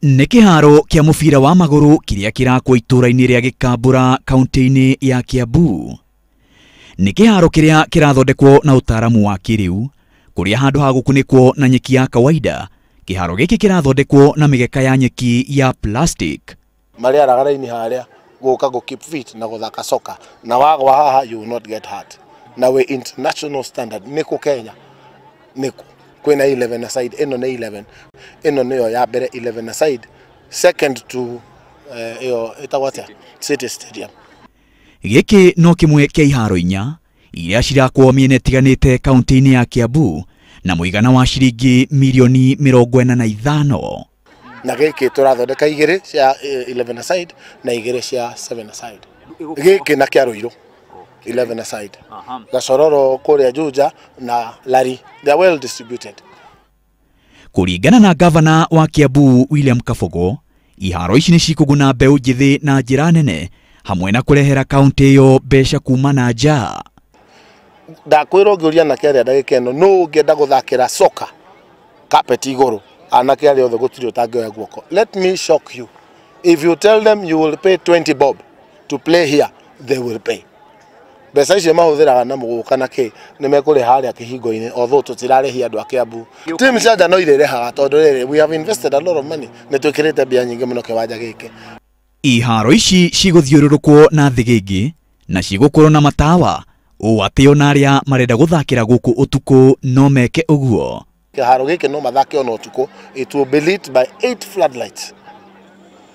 Nĩ kĩharo kĩa mubira wa maguru kĩrĩa kĩrakwo itũra-inĩ rĩa Gĩkambura kaunti-inĩ ya Kiambu. Nĩ kĩharo kĩrĩa kĩrathondekwo na utaramu wa kiriu, kũrĩa handũ ha gũkunĩkwo na nyeki ya kawaida, kĩharo gĩkĩ kĩrathondekwo na migeka ya nyeki ya plastic. Marĩa aragara-inĩ harĩa gũka go keep fit na gũthaka soka, na wagwa haha you will not get hurt. Na we international standard nĩkũ Kenya, nĩkũ kwĩna 11 aside, ĩno nĩ 11, ĩno nĩyo ya mbere 11 aside, second to ĩyo ĩtagwo atĩa, City Stadium. Gĩkĩ no kĩmwe kĩa iharo inya iria cirakwo mĩena ĩtiganĩte kaunti-inĩ ya Kiambu na mũigana wa ciringi mirioni 45. Na gĩkĩ tũrathondeka igĩrĩ cia 11 aside na igĩrĩ cia 7 aside. Gĩkĩ na kĩa Ruiru 11 aside. Gacororo kũrĩa Juja na Lari, they are well distributed. Kũringana na gavana wa Kiambu William Kabogo, iharo ici nĩ cikũguna mbeũ njĩthĩ na njĩra nene hamwe na kũrehera kaunti ĩyo mbeca kuma na nja. Ndakwĩrwo ngĩũria anake arĩa ndagĩka ĩno nũ ũngĩenda gũthakĩra soka carpet igũrũ, anake arĩa othe gũtirĩ ũtangĩoya guoko. Let me shock you. If you tell them you will pay 20 bob to play here, they will pay. Mbeca icio mahũthĩraga na mũgũka na kĩ nĩ mekũrĩha harĩa kĩhingo-inĩ, although tũtirarĩhia andũ a Kiambu. Team cia nja no irĩrĩhaga tondũ rĩrĩ we have invested a lot of money, nĩ twĩkĩrĩte mbia nyingĩ mũno kĩwanja gĩkĩ. Iharo ici cigũthiũrũrũkwo na thĩgĩngĩ na cigũkorwo na matawa, ũũ atĩ ona arĩa marenda gũthakĩra gũkũ ũtukũ no meke ũguo. Kĩharo gĩkĩ no mathake ona ũtukũ, it will be lit by 8 floodlights.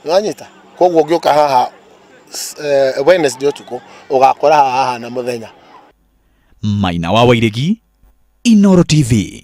Wanyita koguo ũngĩũka haha Wednesday ũtukũ ũgakora haha na mũthenya. Maina wa Wairegi, Inooro TV.